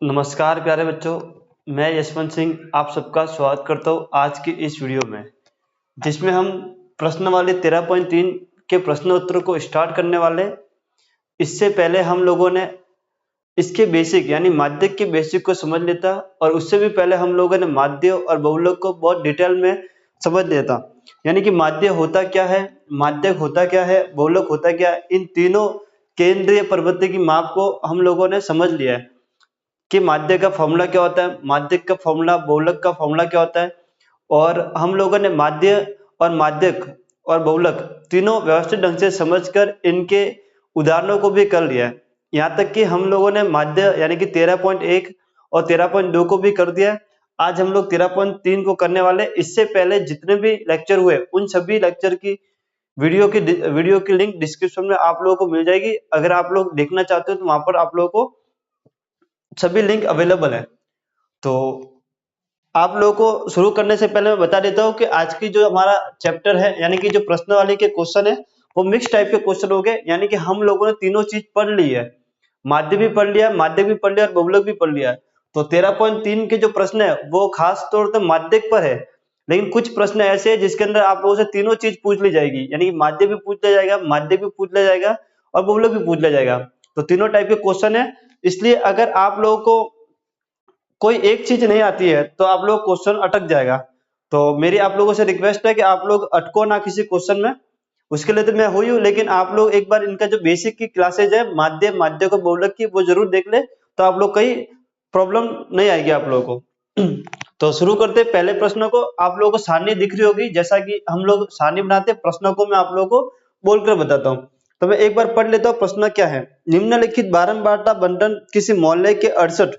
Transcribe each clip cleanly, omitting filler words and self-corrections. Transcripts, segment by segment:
नमस्कार प्यारे बच्चों, मैं यशवंत सिंह आप सबका स्वागत करता हूँ आज की इस वीडियो में, जिसमें हम प्रश्न वाले 13.3 के प्रश्न उत्तर को स्टार्ट करने वाले। इससे पहले हम लोगों ने इसके बेसिक यानी माध्यक के बेसिक को समझ लेता, और उससे भी पहले हम लोगों ने माध्य और बहुलक को बहुत डिटेल में समझ लेता। यानी कि माध्य होता क्या है, माध्यक होता क्या है, बहुलक होता क्या है, इन तीनों केंद्रीय प्रवृत्ति की माप को हम लोगों ने समझ लिया है कि माध्य का फॉर्मूला क्या होता है, माध्यक का फॉर्मूला, बहुलक का फॉर्मूला क्या होता है। और हम लोगों ने माध्य और माध्यक और बहुलक तीनों व्यवस्थित ढंग से समझकर इनके उदाहरणों को भी कर लिया है। यहाँ तक कि हम लोगों ने माध्य यानी कि 13.1 और 13.2 को भी कर दिया है। आज हम लोग 13.3 को करने वाले। इससे पहले जितने भी लेक्चर हुए उन सभी लेक्चर की वीडियो की लिंक डिस्क्रिप्शन में आप लोगों को मिल जाएगी। अगर आप लोग देखना चाहते हो तो वहां पर आप लोगों को सभी लिंक अवेलेबल है। तो आप लोगों को शुरू करने से पहले मैं बता देता हूँ कि आज की जो हमारा चैप्टर है यानी कि जो प्रश्नावली के क्वेश्चन है वो मिक्स टाइप के क्वेश्चन हो गए। यानी कि हम लोगों ने तीनों चीज पढ़ ली है, माध्य भी पढ़ लिया, माध्यक भी पढ़ लिया और बहुलक भी पढ़ लिया है। तो 13.3 के जो प्रश्न है वो खास तौर पर माध्यक पर है, लेकिन कुछ प्रश्न ऐसे हैं जिसके अंदर आप लोगों से तीनों चीज पूछ ली जाएगी। यानी कि माध्य भी पूछ लिया जाएगा, माध्यक भी पूछ लिया जाएगा और बहुलक भी पूछ लिया जाएगा। तो तीनों टाइप के क्वेश्चन है। इसलिए अगर आप लोगों को कोई एक चीज नहीं आती है तो आप लोग क्वेश्चन अटक जाएगा। तो मेरी आप लोगों से रिक्वेस्ट है कि आप लोग अटको ना किसी क्वेश्चन में। उसके लिए तो मैं हुई हूँ, लेकिन आप लोग एक बार इनका जो बेसिक की क्लासेज है माध्य, माध्यक और बहुलक की, वो जरूर देख ले, तो आप लोग कहीं प्रॉब्लम नहीं आएगी आप लोगों को। तो शुरू करते हैं पहले प्रश्न को। आप लोगों को सारणी दिख रही होगी, जैसा कि हम लोग सारणी बनाते हैं प्रश्नों को मैं आप लोगों को बोलकर बताता हूँ। तो मैं एक बार पढ़ लेता हूँ। प्रश्न क्या है, निम्नलिखित बारंबारता बंटन किसी मोहल्ले के 68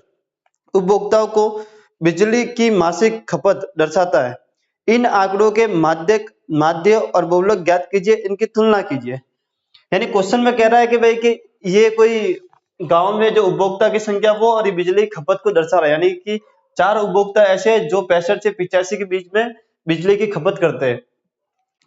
उपभोक्ताओं को बिजली की मासिक खपत दर्शाता है। इन आंकड़ों के माध्य और बहुलक ज्ञात कीजिए, इनकी तुलना कीजिए। यानी क्वेश्चन में कह रहा है कि भाई कि ये कोई गांव में जो उपभोक्ता की संख्या वो और बिजली की खपत को दर्शा रहा है। यानी कि 4 उपभोक्ता ऐसे हैं जो 65 से 85 के बीच में बिजली की खपत करते हैं।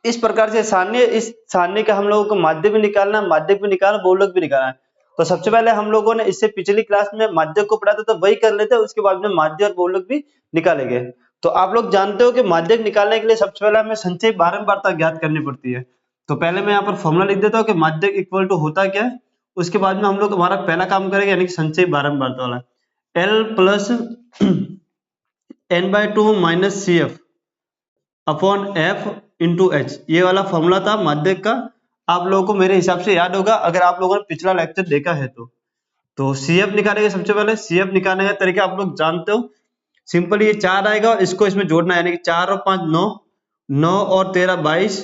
इस प्रकार से इस सारणी का हम लोगों को माध्य भी निकालना, माध्यक भी निकालना, बहुलक भी निकालना है। तो सबसे पहले हम लोगों ने इससे पिछली क्लास में माध्यक को पढ़ा था तो वही कर लेते हैं, उसके बाद में माध्य और बहुलक भी निकालेंगे। तो आप लोग जानते हो कि माध्यक निकालने के लिए सबसे पहले हमें संचयी बारंबारता ज्ञात करनी पड़ती है। तो पहले मैं यहाँ पर फॉर्मूला लिख देता हूँ कि माध्यक इक्वल टू होता क्या है। उसके बाद में हम लोग हमारा पहला काम करेंगे यानी कि संचयी बारंबारता वाला, L plus n/2 minus CF upon F into H। ये वाला फॉर्मूला था माध्यक का। आप लोगों को मेरे हिसाब से याद होगा अगर आप लोगों ने पिछला लेक्चर देखा है तो CF निकालेंगे। सबसे पहले CF निकालने का तरीका आप लोग जानते हो, सिंपल ये 4 आएगा और इसको इसमें जोड़ना है। यानी कि 4 और 5 9, 9 और 13 22,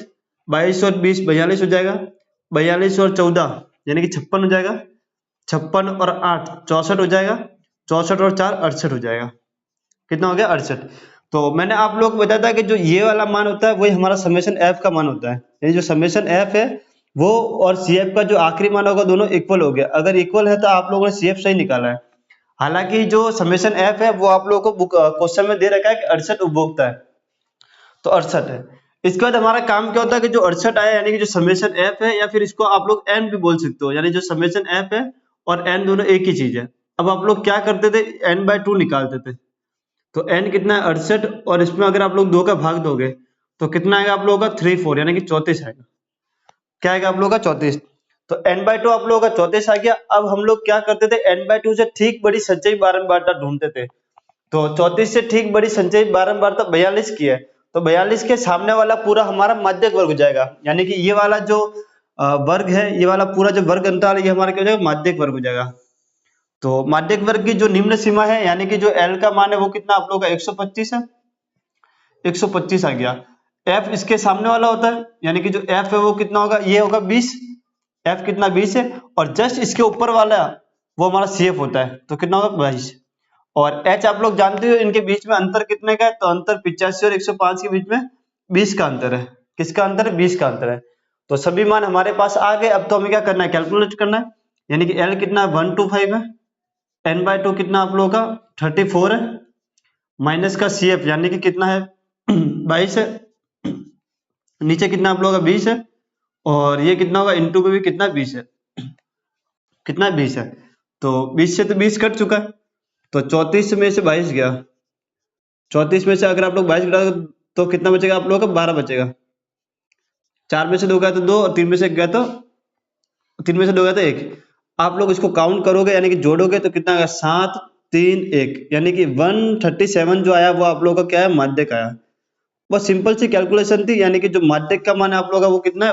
22 और 20 42 हो जाएगा, 42 और 14 यानी कि 56 हो जाएगा, 56 और 8 64 हो जाएगा, 64 और 4 68 हो जाएगा। कितना हो गया 68। तो मैंने आप लोग को बताया था कि जो ये वाला मान होता है वही हमारा समेशन एफ का मान होता है। यानी जो समेशन एफ है वो और सीएफ का जो आखिरी मान होगा दोनों इक्वल हो गया। अगर इक्वल है तो आप लोगों ने सीएफ सही निकाला है। हालांकि जो समेशन एफ है वो आप लोगों को क्वेश्चन में दे रखा है कि 68 उपभोक्ता है, तो 68 है। इसके बाद हमारा काम क्या होता है कि जो 68 आया यानी कि जो समेशन एफ है, या फिर इसको आप लोग एन भी बोल सकते हो, यानी जो समेशन एफ है और एन दोनों एक ही चीज है। अब आप लोग क्या करते थे, n/2 निकालते थे। तो n कितना है 68, और इसमें अगर आप लोग 2 का भाग दोगे तो कितना आएगा आप लोगों का 34 यानी कि 34 आएगा। क्या आएगा आप लोगों का 34। तो n/2 आप लोगों का 34 आ गया। अब हम लोग क्या करते थे, n/2 से ठीक बड़ी संचयी बारंबारता ढूंढते थे। तो 34 से ठीक बड़ी संचयी बारंबारता 42 की है, तो 42 के सामने वाला पूरा हमारा माध्यक वर्ग हो जाएगा। यानी कि ये वाला जो वर्ग है, ये वाला पूरा जो वर्ग अंतराल ये हमारा क्या हो जाएगा, माध्यक वर्ग हो जाएगा। तो माध्यक वर्ग की जो निम्न सीमा है यानी कि जो L का मान है वो कितना आप लोगों का 125 है, 125 आ गया। F इसके सामने वाला होता है, यानी कि जो F है वो कितना होगा, ये होगा 20। F कितना 20 है, और जस्ट इसके ऊपर वाला वो हमारा CF होता है, तो कितना होगा 22। और H आप लोग जानते हो इनके बीच में अंतर कितने का है, तो अंतर 85 और 105 के बीच में 20 का अंतर है। किसका अंतर है, 20 का अंतर है। तो सभी मान हमारे पास आ गए। अब तो हमें क्या करना है, कैलकुलेट करना है। यानी कि L कितना 125 है, n/2 कितना आप लोगों का 34 है, माइनस का CF यानी कि कितना है 22 है, नीचे कितना आप लोगों का 20 है, और ये कितना होगा इंटू में भी कितना 20 है, कितना 20 है। तो 20 से तो 20 कट चुका है, तो 34 में से 22 गया, 34 में से अगर आप लोग 22 घटा तो कितना बचेगा आप लोगों का? 12 बचेगा। 4 में से 2 गया तो 2 और 3 में से 1 गया तो 3 में से 2 गया तो 1। आप लोग इसको काउंट करोगे यानी कि जोड़ोगे तो कितना आएगा? 7 3 1 यानी कि 137 जो आया वो आप लोगों का क्या है? माध्यक आया। बस सिंपल सी कैलकुलेशन थी, यानी कि जो माध्यक का मान है आप लोगों का वो कितना है?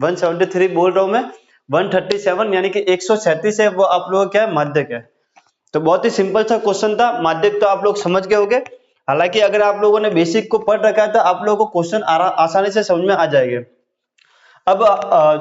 173 बोल रहा हूँ मैं, 137 यानी कि 137 है वो आप लोगों का क्या है? माध्यक है। तो बहुत ही सिंपल सा क्वेश्चन था, माध्यक तो आप लोग समझ गए होंगे। हालांकि अगर आप लोगों ने बेसिक को पढ़ रखा है तो आप लोगों को क्वेश्चन आसानी से समझ में आ जाएंगे। अब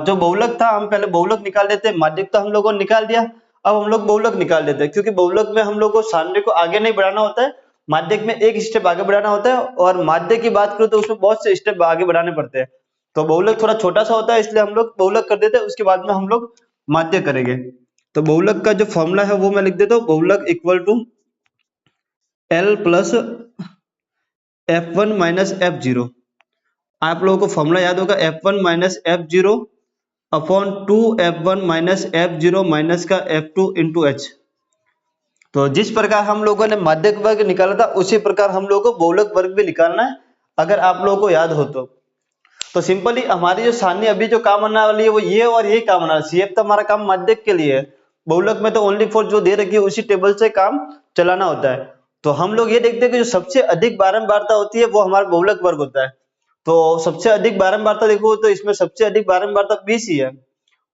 जो बहुलक था, हम पहले बहुलक निकाल देते हैं, माध्यक तो हम लोगों ने निकाल दिया। अब हम लोग बहुलक निकाल देते हैं, क्योंकि बहुलक में हम लोग को सारणी को आगे नहीं बढ़ाना होता है, माध्यक में एक स्टेप आगे बढ़ाना होता है। और माध्यक की बात करूं तो उसमें बहुत से स्टेप आगे बढ़ाने पड़ते हैं। तो बहुलक थोड़ा छोटा सा होता है, इसलिए हम लोग बहुलक कर देते हैं, उसके बाद में हम लोग माध्यक करेंगे। तो बहुलक का जो फॉर्मूला है वो मैं लिख देता हूँ। बहुलक equal to L plus F1 minus F0। आप लोगों को फॉर्मूला याद होगा, F1 minus F0 upon 2F1 minus F0 minus का F2 इंटू H। तो जिस प्रकार हम लोगों ने माध्यक वर्ग निकाला था उसी प्रकार हम लोगों को बहुलक वर्ग भी निकालना है, अगर आप लोगों को याद हो तो सिंपली हमारी जो सारणी अभी जो काम आने वाली है वो ये और ये काम आना है। CF तो हमारा काम माध्यक के लिए है, बहुलक में तो ओनली फॉर जो दे रखी है उसी टेबल से काम चलाना होता है। तो हम लोग ये देखते हैं कि जो सबसे अधिक बारंबारता होती है वो हमारा बहुलक वर्ग होता है। तो सबसे अधिक बारंबारता देखो तो इसमें सबसे अधिक बारंबारता 20 ही है,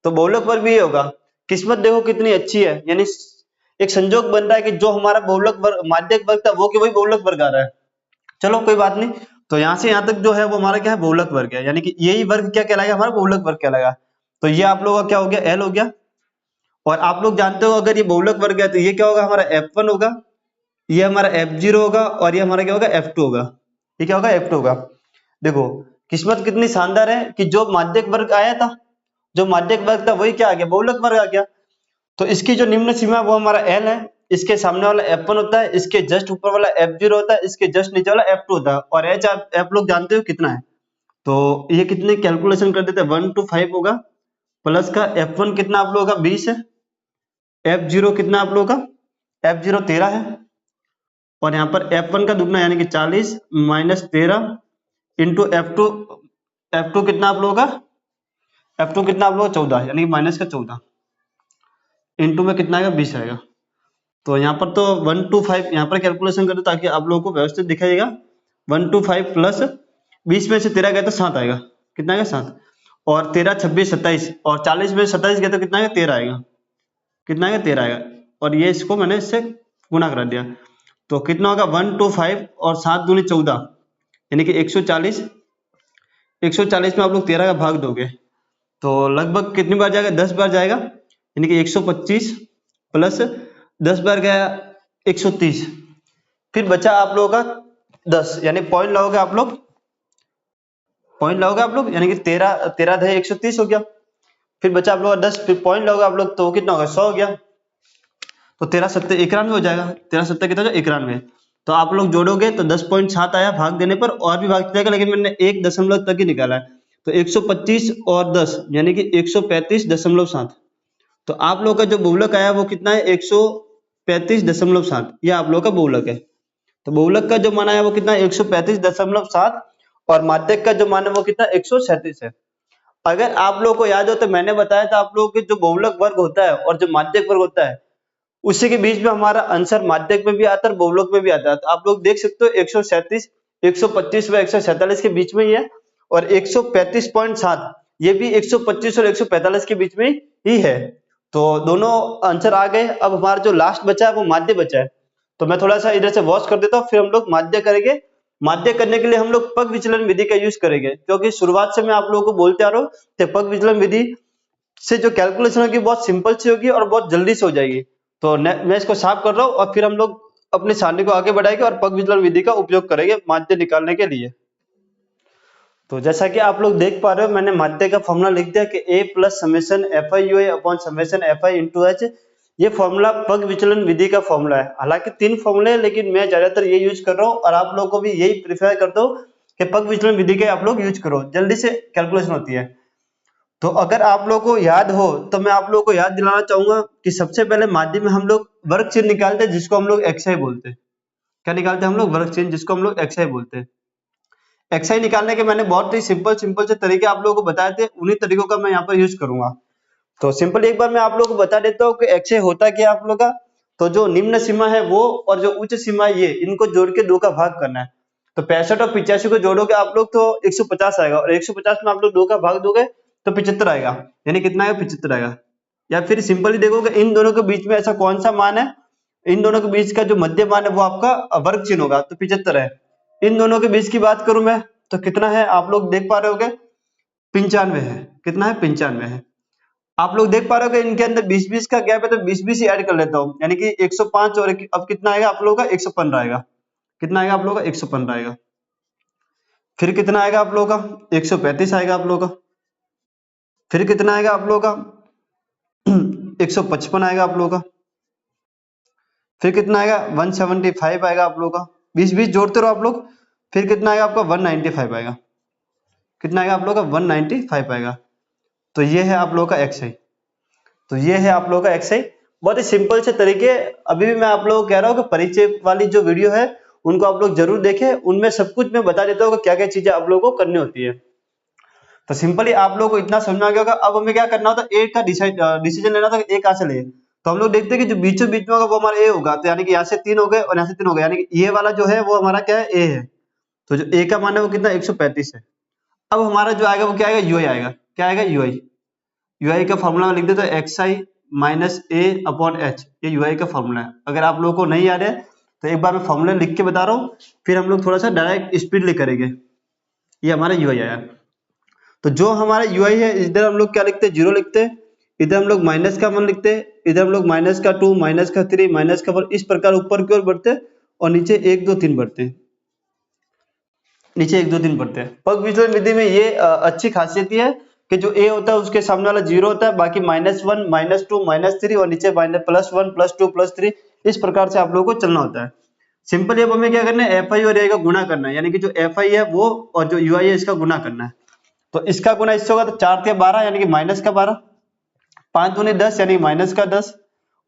तो बहुलक वर्ग भी ये होगा। किस्मत देखो कितनी अच्छी है, यानी एक संजोग बन रहा है कि जो हमारा बहुलक वर्ग माध्यक वर्ग था वो कि वही बहुलक वर्ग आ रहा है। चलो कोई बात नहीं, तो यहाँ से यहाँ तक जो है वो हमारा क्या है? बहुलक वर्ग है, यानी कि यही वर्ग क्या कहलाएगा? हमारा बहुलक वर्ग कहलाएगा। तो ये आप लोगों का क्या हो गया? L हो गया। और आप लोग जानते हो अगर ये बहुलक वर्ग है तो ये क्या होगा? हमारा F1 होगा, ये हमारा F0 होगा और ये हमारा क्या होगा? F2 होगा। ये क्या होगा? F2 होगा। देखो किस्मत कितनी शानदार है कि जो माध्यक वर्ग आया था, जो माध्यक वर्ग था वही क्या आ गया? बहुलक वर्ग आ गया। तो इसकी जो निम्न सीमा वो हमारा L है, इसके सामने वाला F1 होता है, इसके जस्ट ऊपर वाला F0 होता है, इसके जस्ट नीचे वाला F2 होता है, और H आप लोग जानते हो कितना है। तो ये कितने कैलकुलेशन कर देते हैं? 1 to 5 होगा, प्लस का F1 कितना आप लोगों का? 20 है, F0 कितना आप लोगों का? F0 13 है, और यहाँ पर F1 का दुगना यानी कि 40 माइनस 13 इंटू F2 कितना आप लोगों का? F2 कितना आप लोगों का? 14 यानी कि माइनस का 14 इंटू में कितना आएगा? 20 आएगा। तो यहाँ पर तो 1 to 5 यहाँ पर कैलकुलेशन करो ताकि आप लोगों को व्यवस्थित दिखाइएगा। 1 to 5 प्लस 20 में से 13 गया तो 7 आएगा, कितना आएगा? 7। और 13 26 27 और 40 में से 27 गया तो कितना आएगा? 13 आएगा, कितना आएगा? 13 आएगा। और ये इसको मैंने इससे गुणा करा दिया, तो कितना होगा? 1 to 5 और 7 दूनी 14 यानी कि 140। 140 में आप लोग 13 का भाग दोगे तो लगभग कितनी बार जाएगा? 10 बार जाएगा, यानी कि 125 प्लस 10 बार गया 130, फिर बचा आप लोगों का 10, यानी पॉइंट लाओगे आप लोग, यानी कि 13 दे 130 हो गया। फिर बचा आप लोगों का 10, फिर पॉइंट लाओगे आप लोग तो कितना होगा? 100 हो गया। तो 13 सत्ते 91 हो जाएगा, 13 सत्ते कितना? 91। तो आप लोग जोड़ोगे तो 10.7 आया भाग देने पर, और भी भाग जाएगा लेकिन मैंने 1 दशमलव तक ही निकाला है। तो 125 और 10 यानी कि 135.7। तो आप लोग का जो बहुलक आया वो कितना है? 135.7, ये आप लोग का बहुलक है। तो बहुलक का जो मान आया वो कितना है? 135.7, और माध्यक का जो मान है वो कितना? 137 है। अगर आप लोगों को याद हो तो मैंने बताया था आप लोगों के जो बहुलक वर्ग होता है और जो माध्यक वर्ग होता है उसी के बीच में हमारा आंसर माध्यक में भी आता है और बहुलक में भी आता है। तो आप लोग देख सकते हो 137 125 व 147 के बीच में ही है, और 135.7 ये भी 125 और 145 के बीच में ही है। तो दोनों आंसर आ गए। अब हमारा जो लास्ट बचा है वो माध्य बचा है, तो मैं थोड़ा सा इधर से वॉश कर देता हूँ, फिर हम लोग माध्य करेंगे। माध्य करने के लिए हम लोग पग विचलन विधि का यूज करेंगे, क्योंकि शुरुआत से मैं आप लोगों को बोलते आ रहा हूँ कि पग विचलन विधि से जो कैलकुलेशन होगी बहुत सिंपल सी होगी और बहुत जल्दी से हो जाएगी। तो मैं इसको साफ कर रहा हूँ और फिर हम लोग अपनी सारणी को आगे बढ़ाएंगे और पग विचलन विधि का उपयोग करेंगे माध्य निकालने के लिए। तो जैसा कि आप लोग देख पा रहे हो मैंने माध्य का फॉर्मूला लिख दिया कि a plus summation F I you upon summation F I into H. ये फॉर्मूला पग विचलन विधि का फॉर्मूला है। हालांकि 3 फॉर्मूले हैं लेकिन मैं ज्यादातर ये यूज कर रहा हूँ और आप लोगों को भी यही प्रिफर करता हूँ कि पग विचलन विधि के आप लोग यूज करो, जल्दी से कैलकुलेशन होती है। तो अगर आप लोगों को याद हो तो मैं आप लोगों को याद दिलाना चाहूंगा कि सबसे पहले माध्य में हम लोग वर्ग चिन्ह निकालते हैं जिसको हम लोग xi बोलते हैं। क्या निकालते हैं हम लोग? वर्ग चिन्ह, जिसको हम लोग xi बोलते हैं। xi निकालने के मैंने बहुत ही सिंपल से तरीके आप लोगों को बताए थे, उन्हीं तरीकों का मैं यहाँ पर यूज करूंगा। तो सिंपल एक बार मैं आप लोगों को बता देता हूँ कि xi होता क्या आप लोगों का। तो जो निम्न सीमा है वो और जो उच्च सीमा है ये, इनको जोड़ के 2 का भाग करना है। तो 65 और 85 को जोड़ोगे आप लोग तो 150 आएगा, और 150 में आप लोग 2 का भाग दोगे तो 75 आएगा। यानी कितना आएगा? 75 आएगा। या फिर सिंपली देखोगे इन दोनों के बीच में ऐसा कौन सा मान है, इन दोनों के बीच का जो मध्य मान है वो आपका वर्ग चिन्ह होगा, तो 75 है। इन दोनों के बीच की बात करूं मैं तो कितना है आप लोग देख पा रहे होगे? 95 है। कितना है? 95 है। आप लोग देख पा रहे हो कि इनके अंदर 20-20 का गैप है, तो 20-20 ही ऐड कर लेता हूं, यानी कि 105 और अब कितना आएगा आप लोगों का? 115 आएगा। कितना आएगा आप लोगों का? 115 आएगा। फिर कितना आएगा आप लोगों का? 135 आएगा आप लोगों का। फिर कितना आएगा आप लोगों का? 155 आएगा आप लोगों का। फिर कितना आएगा? 175 आएगा आप लोगों का। 20-20 जोड़ते रहो आप लोग। फिर कितना आएगा आपका? 195 आएगा। कितना आएगा आप लोगों का? 195 आएगा। तो ये है आप लोगों का xi। तो ये है आप लोगों का xi। बहुत ही सिंपल से तरीके, अभी भी मैं आप लोगों को कह रहा हूँ कि परिचय वाली जो वीडियो है उनको आप लोग जरूर देखें, उनमें सब कुछ मैं बता देता हूँ कि क्या क्या चीजें आप लोगों को करनी होती है। तो सिंपली आप लोगों को इतना समझना गया होगा। अब हमें क्या करना होता है? ए का डिसीजन लेना था कि ए कहाँ से ले। तो हम लोग देखते हैं कि जो बीचों बीच में होगा वो हमारा ए होगा, तो यानी कि यहाँ से 3 हो गए और यहाँ से 3 हो गए, यानी कि ये वाला जो है वो हमारा क्या है? ए है। तो जो ए का मान है वो कितना? 135 है। अब हमारा जो आएगा वो क्या आएगा? यूआई आएगा। क्या आएगा? यूआई। यूआई का फॉर्मूला में लिख दे तो xi माइनस ए अपॉन एच, ये यूआई का फॉर्मूला है। अगर आप लोगों को नहीं याद है तो एक बार मैं फॉर्मूला लिख के बता रहा हूँ, फिर हम लोग थोड़ा सा डायरेक्ट स्पीड ले करेंगे। ये हमारा यूआई आया। तो जो हमारा यूआई है इधर हम लोग क्या लिखते हैं? 0 लिखते हैं। इधर हम लोग माइनस का 1 लिखते हैं। इधर हम लोग माइनस का 2, माइनस का 3, माइनस का 4, इस प्रकार ऊपर की ओर बढ़ते हैं और नीचे 1 2 3 बढ़ते हैं। नीचे 1 2 3 बढ़ते हैं। पग विचलन विधि में ये अच्छी खासियत ये है कि जो ए होता है उसके सामने वाला 0 होता है, बाकी -1 -2 -3 और नीचे +1 +2 +3, इस प्रकार से आप लोगों को चलना होता है। सिंपली अब हमें क्या करना है? fi और a का गुणा करना है, यानी कि जो fi है वो और जो ui है इसका गुणा करना है। तो इसका गुणा इससे होगा तो 4 3 12 यानी कि माइनस का 12, 5 दूनी 10 यानी कि माइनस का 10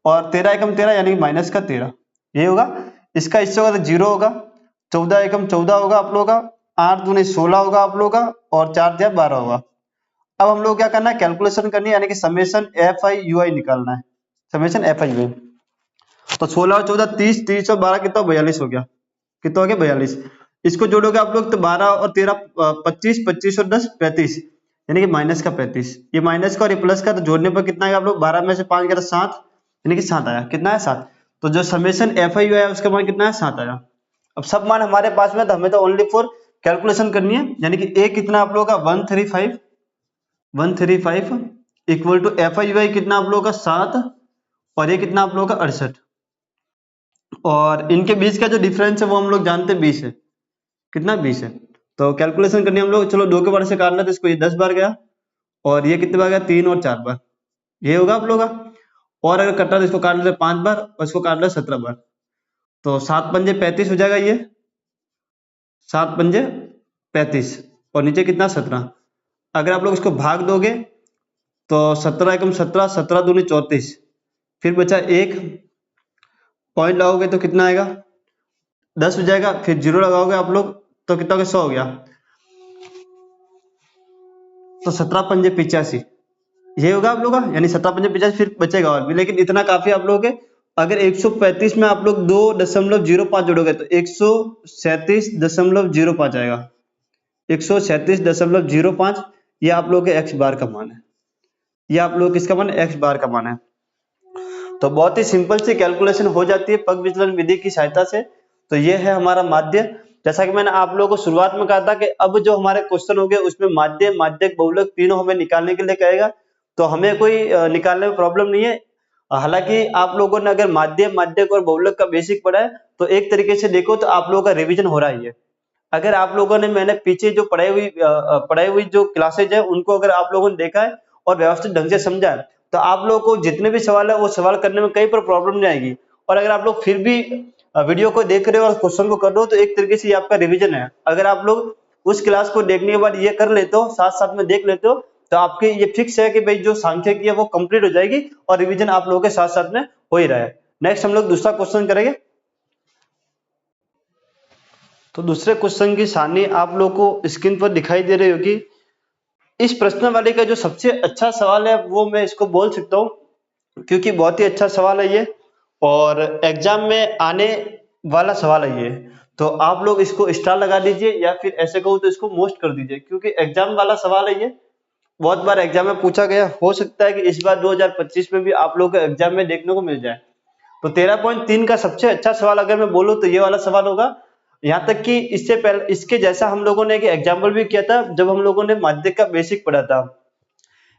और 13 एकम 13 यानी कि माइनस का 13, ये होगा। इसका इससे होगा तो 0 होगा। 14 एकम 14 होगा आप लोगों का। 8 दूनी 16 होगा आप लोगों का और 4 3 12 होगा। अब हम लोग क्या करना है? कैलकुलेशन करनी है, यानी कि समेशन fi ui निकालना है। Summation fi ui। तो 16 और 14 30, 30 और 12 कितना? 42 हो गया। कितना हो गया? 42। इसको जोड़ोगे आप लोग तो 12 और 13 25, 25 और 10 35, यानी कि माइनस का 35। ये माइनस का और ये प्लस का, तो जोड़ने पर कितना आएगा आप लोग? 12 में से 5 गया तो 7, यानी कि 7 आया। कितना है? 7। तो जो समेशन fi ui है उसका मान कितना है? 7 आया। अब सब मान हमारे पास में, तो हमें तो ओनली फॉर कैलकुलेशन करनी है, यानी कि a कितना आप लोगों का? 135 इक्वल टू fi ui कितना आप लोगों का? 7 और ये कितना आप लोगों का? 68। और इनके बीच का जो डिफरेंस है वो हम लोग जानते हैं 20 है। कितना? 20 है। तो कैलकुलेशन करनी है हम लोग। चलो 2 के बार से काटना, तो इसको ये 10 बार गया और ये कितने बार गया? 3 और 4 बार, ये होगा आप लोगों का। और अगर कटा तो इसको काट लेते 5 बार और इसको काट ले 17 बार, तो 7 पंजे 35 हो जाएगा। ये 7 पंजे 35 और नीचे कितना? 17। अगर आप लोग इसको भाग दोगे तो 17 एकम 17, 17 दूनी 34, फिर बचा 1 पॉइंट लगाओगे तो कितना आएगा? 10 हो जाएगा। फिर 0 लगाओगे आप लोग तो कितना हो गया? 100 हो गया। तो 17 पंजे 85, ये होगा आप लोगों का, यानी 17 पंजे 85, फिर बचेगा और भी, लेकिन इतना काफी आप लोगों के। अगर 135 में आप लोग 2.05 जोड़ोगे तो 137.05 आएगा। 137.05, ये आप लोगों के x बार का मान है। ये आप लोग किसका मान है? x बार का मान है। तो बहुत ही सिंपल सी कैलकुलेशन हो जाती है पग विचलन विधि की सहायता से। तो ये है हमारा माध्य। जैसा कि मैंने आप लोगों को शुरुआत में कहा था कि अब जो हमारे क्वेश्चन हो गए उसमें माध्य, माध्यक, बहुलक तीनों हमें निकालने के लिए कहेगा, तो हमें कोई निकालने में प्रॉब्लम नहीं है। हालांकि आप लोगों ने अगर माध्य, माध्यक और बहुलक का बेसिक पढ़ा है तो एक तरीके से देखो तो आप लोगों का रिविजन हो रहा ही है। अगर आप लोगों ने, मैंने पीछे जो पढ़ाई हुई जो क्लासेज है उनको अगर आप लोगों ने देखा है और व्यवस्थित ढंग से समझा है, तो आप लोगों को जितने भी सवाल है वो सवाल करने में कहीं पर प्रॉब्लम नहीं आएगी। और अगर आप लोग फिर भी वीडियो को देख रहे हो और क्वेश्चन को कर रहे हो तो एक तरीके से ये आपका रिवीजन है। अगर आप लोग उस क्लास को देखने के बाद ये कर लेते हो, साथ साथ में देख लेते हो, तो आपकी ये फिक्स है कि भाई जो सांख्यिकी है वो कंप्लीट हो जाएगी और रिवीजन आप लोगों के साथ साथ में हो ही रहा है। नेक्स्ट हम लोग दूसरा क्वेश्चन करेंगे। तो दूसरे क्वेश्चन की सारणी आप लोगों को स्क्रीन पर दिखाई दे रही होगी। इस प्रश्न वाले का जो सबसे अच्छा सवाल है वो मैं इसको बोल सकता हूँ क्योंकि बहुत ही अच्छा सवाल है ये और एग्जाम में आने वाला सवाल है ये। तो आप लोग इसको स्टार लगा दीजिए या फिर ऐसे कहूँ तो इसको मोस्ट कर दीजिए क्योंकि एग्जाम वाला सवाल है ये। बहुत बार एग्जाम में पूछा गया, हो सकता है कि इस बार 2025 में भी आप लोगों को एग्जाम में देखने को मिल जाए। तो 13.3 का सबसे अच्छा सवाल अगर मैं बोलूं तो ये वाला सवाल होगा। यहाँ तक कि इससे पहले इसके जैसा हम लोगों ने एक एग्जाम्पल भी किया था जब हम लोगों ने माध्यमिक का बेसिक पढ़ा था।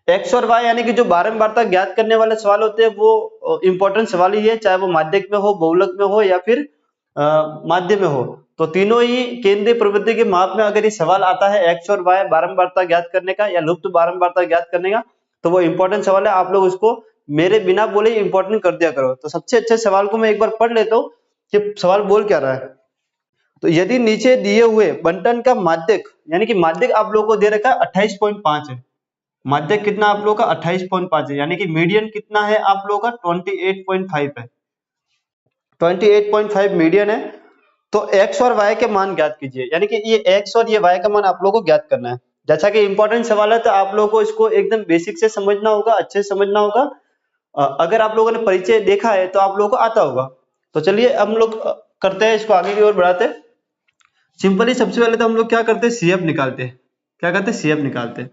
एक्स और वाई यानी कि जो बारंबारता ज्ञात करने वाले सवाल होते हैं वो इंपॉर्टेंट सवाल ही है, चाहे वो माध्यमिक में हो, बहुलक में हो या फिर माध्य में हो। तो तीनों ही केंद्रीय प्रवृत्ति के माप में अगर ये सवाल आता है एक्स और वाई बारंबारता ज्ञात करने का या लुप्त बारंबारता ज्ञात करने का, तो वो इंपॉर्टेंट सवाल है। आप लोग उसको मेरे बिना बोले इंपॉर्टेंट कर दिया करो। तो सबसे अच्छे सवाल को मैं एक बार पढ़ लेता हूँ कि सवाल बोल क्या रहा है। तो यदि नीचे दिए हुए बंटन का माध्यक यानी कि माध्यक आप लोगों को दे रखा है 28.5 है। माध्यक कितना आप लोगों का 28.5 है यानी कि मीडियन कितना है आप लोगों का 28.5 है। 28.5 मीडियन है। तो x और y के मान ज्ञात कीजिए यानी कि ये x और ये y का मान आप लोगों को ज्ञात करना है। जैसा कि इंपॉर्टेंट सवाल है तो आप लोगों को इसको एकदम बेसिक से समझना होगा, अच्छे से समझना होगा। अगर आप लोगों ने परिचय देखा है तो आप लोगों को आता होगा। तो चलिए हम लोग करते हैं, इसको आगे की ओर बढ़ाते हैं। सिंपली सबसे पहले तो हम लोग क्या करते हैं, सीएफ निकालते हैं। क्या करते हैं, सीएफ निकालते हैं।